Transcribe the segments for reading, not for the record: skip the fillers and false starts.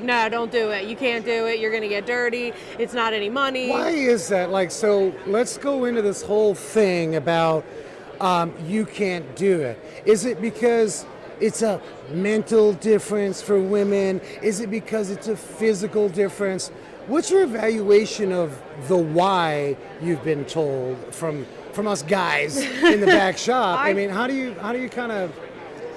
No, don't do it. You can't do it. You're going to get dirty. It's not any money. Why is that? Like, so let's go into this whole thing about you can't do it. Is it because it's a mental difference for women? Is it because it's a physical difference? What's your evaluation of the why you've been told from us guys in the back shop? I mean, how do you kind of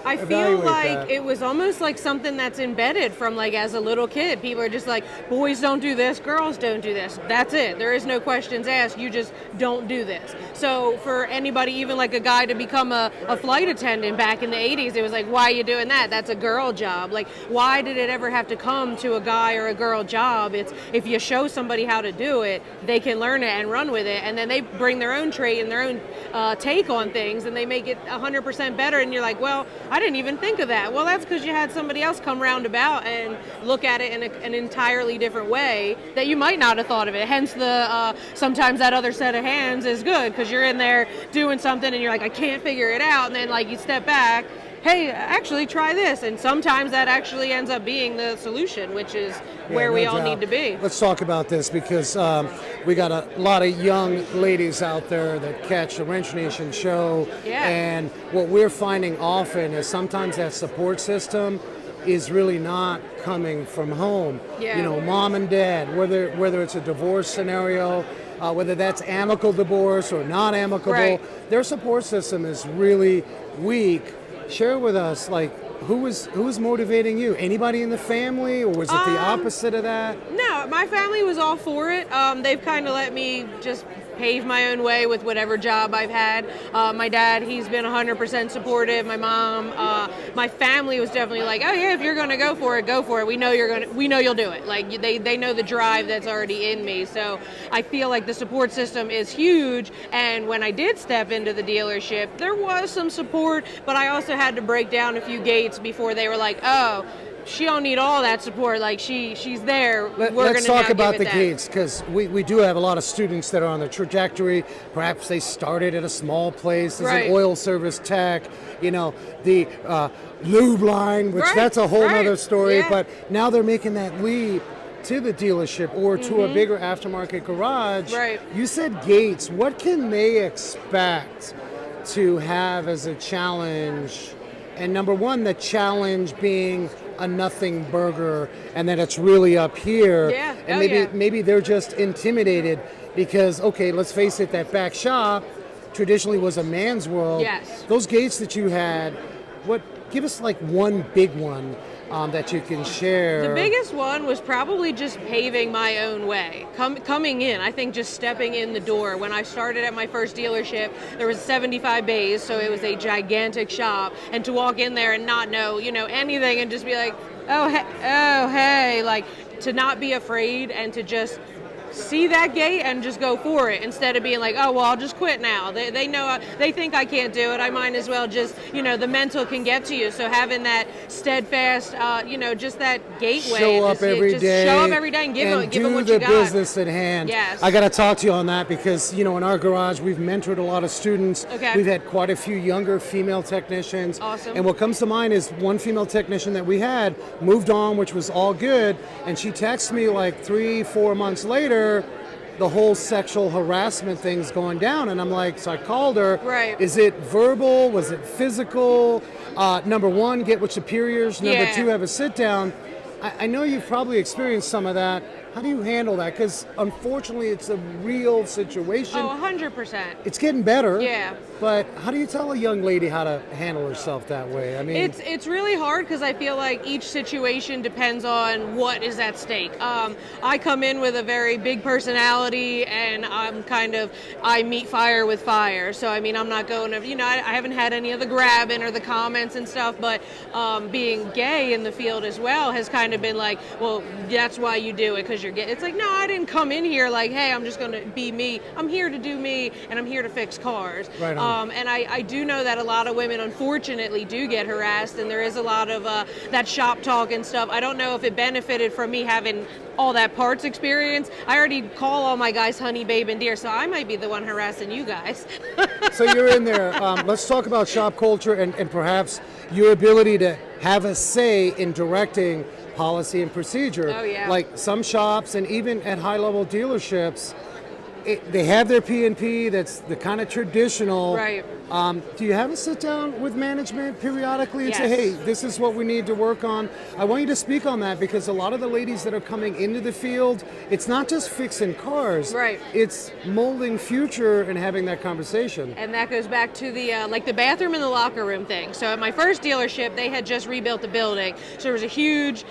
I feel evaluate like that? it was almost like something that's embedded from like as a little kid. People are just like, boys don't do this, girls don't do this. That's it. There is no questions asked. You just don't do this. So for anybody, even like a guy to become a flight attendant back in the 80s, it was like, why are you doing that? That's a girl job. Like, why did it ever have to come to a guy or a girl job? It's if you show somebody how to do it, they can learn it and run with it. And then they bring their own trait and their own take on things and they make it 100% better. And you're like, well, I didn't even think of that. Well, that's because you had somebody else come roundabout and look at it in an entirely different way that you might not have thought of it. Hence the sometimes that other set of hands is good because you're in there doing something and you're like, I can't figure it out. And then like you step back, hey, actually try this. And sometimes that actually ends up being the solution, which is where we all need to be. Let's talk about this because we got a lot of young ladies out there that catch the Wrench Nation show. Yeah. And what we're finding often is sometimes that support system is really not coming from home. Yeah. You know, mom and dad, whether it's a divorce scenario, whether that's amicable divorce or not amicable, Right. their support system is really weak. Share with us, like, who was motivating you? Anybody in the family, or was it the opposite of that? No, my family was all for it. They've kind of let me just pave my own way with whatever job I've had. My dad, he's been 100% supportive. My mom, my family was definitely like, oh yeah, if you're gonna go for it, go for it. We know you'll do it. Like they know the drive that's already in me. So I feel like the support system is huge. And when I did step into the dealership, there was some support, but I also had to break down a few gates before they were like, oh, she don't need all that support. Like she's there. Let's talk about the gates, because we do have a lot of students that are on the trajectory. Perhaps they started at a small place as an oil service tech. You know, the lube line, which that's a whole other story. Yeah. But now they're making that leap to the dealership or to a bigger aftermarket garage. Right. You said gates. What can they expect to have as a challenge? And number one, the challenge being a nothing burger, and that it's really up here. Yeah. And maybe they're just intimidated because, okay, let's face it, that back shop traditionally was a man's world. Yes. Those gates that you had, give us like one big one that you can share. The biggest one was probably just paving my own way. Coming in, I think just stepping in the door. When I started at my first dealership, there was 75 bays, so it was a gigantic shop. And to walk in there and not know, anything and just be like, oh, hey, like to not be afraid and to just see that gate and just go for it instead of being like, oh, well, I'll just quit now. They know, they think I can't do it. I might as well just, the mental can get to you. So having that steadfast, just that gateway. Show up every day. Show up every day and give them what you got. Do the business at hand. Yes. I got to talk to you on that because, in our garage, we've mentored a lot of students. Okay. We've had quite a few younger female technicians. Awesome. And what comes to mind is one female technician that we had moved on, which was all good. And she texted me like 3-4 months later, the whole sexual harassment thing's going down. And I'm like, so I called her. Right. Is it verbal? Was it physical? Number one, get with superiors. Number two, have a sit down. I know you've probably experienced some of that. How do you handle that? Because unfortunately, it's a real situation. Oh, 100%. It's getting better. Yeah. But how do you tell a young lady how to handle herself that way? I mean, it's really hard because I feel like each situation depends on what is at stake. I come in with a very big personality, and I meet fire with fire. So I mean, I'm not going to, I haven't had any of the grabbing or the comments and stuff. But being gay in the field as well has kind of been like, well, that's why you do it, because you're gay. It's like, no, I didn't come in here like, hey, I'm just going to be me. I'm here to do me, and I'm here to fix cars. Right on. And I do know that a lot of women, unfortunately, do get harassed, and there is a lot of that shop talk and stuff. I don't know if it benefited from me having all that parts experience. I already call all my guys honey, babe, and dear, so I might be the one harassing you guys. So you're in there. Let's talk about shop culture and perhaps your ability to have a say in directing policy and procedure. Oh, yeah. Like some shops and even at high-level dealerships, they have their P&P. That's the kind of traditional. Right. Do you have a sit down with management periodically and say, Yes. hey, this is what we need to work on? I want you to speak on that because a lot of the ladies that are coming into the field, it's not just fixing cars. Right. It's molding future and having that conversation. And that goes back to the like the bathroom and the locker room thing. So at my first dealership, they had just rebuilt the building. So there was a huge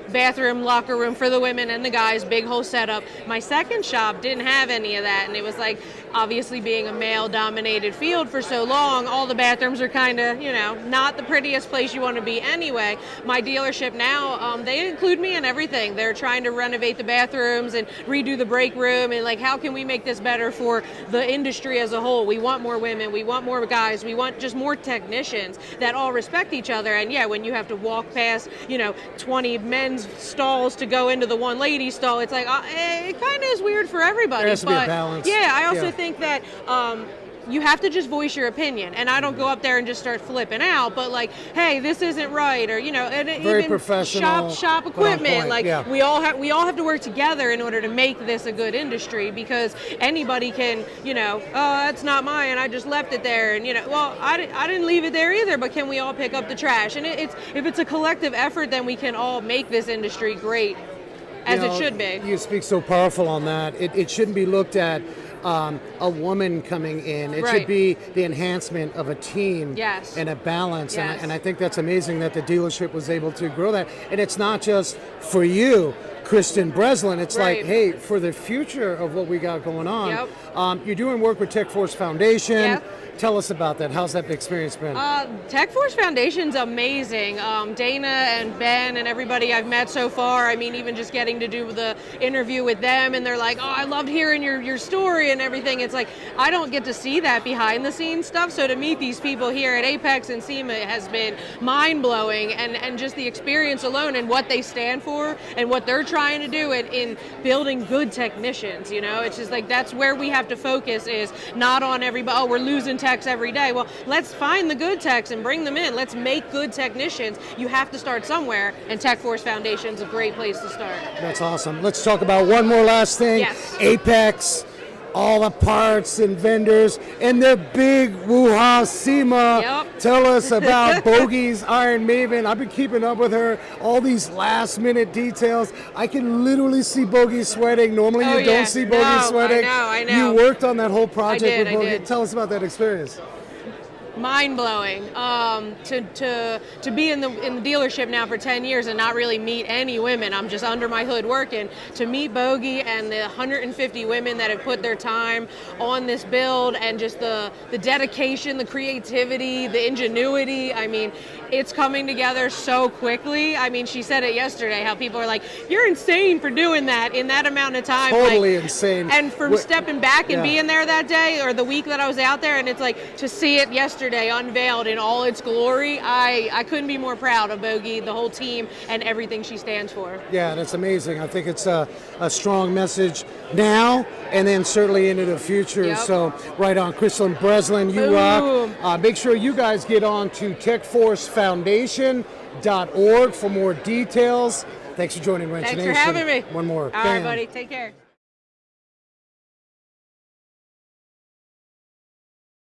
bathroom, locker room for the women and the guys, big whole setup. My second shop didn't have any of that, and it was like, obviously being a male-dominated field for so long, all the bathrooms are kind of, not the prettiest place you want to be anyway. My dealership now, they include me in everything. They're trying to renovate the bathrooms and redo the break room, and like, how can we make this better for the industry as a whole? We want more women, we want more guys, we want just more technicians that all respect each other. And yeah, when you have to walk past, 20 men's stalls to go into the one lady stall, it's like, it kind of is weird for everybody. There has to be a balance. Yeah, I also think that you have to just voice your opinion, and I don't go up there and just start flipping out, but like, hey, this isn't right, or and very even professional, shop but on equipment, point, like yeah. we all have to work together in order to make this a good industry, because anybody can, oh, that's not mine, I just left it there, and well, I didn't leave it there either, but can we all pick up the trash? And if it's a collective effort, then we can all make this industry great, as it should be. You speak so powerful on that. It shouldn't be looked at a woman coming in. It Right. should be the enhancement of a team Yes. and a balance. Yes. And I think that's amazing that the dealership was able to grow that. And it's not just for you, Kristen Breslin. It's Right. like, hey, for the future of what we got going on. Yep. You're doing work with Tech Force Foundation. Yep. Tell us about that. How's that experience been? Tech Force Foundation's amazing. Dana and Ben and everybody I've met so far, I mean, even just getting to do the interview with them, and they're like, oh, I loved hearing your story and everything. It's like, I don't get to see that behind the scenes stuff, so to meet these people here at Apex and SEMA has been mind-blowing, and just the experience alone and what they stand for and what they're trying to do in building good technicians, It's just like, that's where we have to focus, is not on everybody, oh, we're losing techs every day. Well, let's find the good techs and bring them in. Let's make good technicians. You have to start somewhere, and Tech Force Foundation's a great place to start. That's awesome. Let's talk about one more last thing. Yes. Apex, all the parts and vendors, and the big woo-ha SEMA. Yep. Tell us about Bogey's Iron Maven. I've been keeping up with her, all these last-minute details. I can literally see Bogey sweating. Normally you don't see Bogey sweating. I know. You worked on that whole project with I Bogey. did. Tell us about that experience. Mind-blowing. To be in the dealership now for 10 years and not really meet any women. I'm just under my hood working. To meet Bogey and the 150 women that have put their time on this build, and just the dedication, the creativity, the ingenuity. I mean, it's coming together so quickly. I mean, she said it yesterday, how people are like, you're insane for doing that in that amount of time. Totally insane. And from stepping back and Yeah. being there that day, or the week that I was out there, and it's like, to see it yesterday unveiled in all its glory, I couldn't be more proud of Bogey, the whole team, and everything she stands for. Yeah, that's amazing. I think it's a strong message now, and then certainly into the future. Yep. So right on. Kristen Breslin, you Boom. rock. Make sure you guys get on to techforcefoundation.org for more details. Thanks for joining Wrench Thanks Nation. for having me. One more. All right, Bam. buddy. Take care.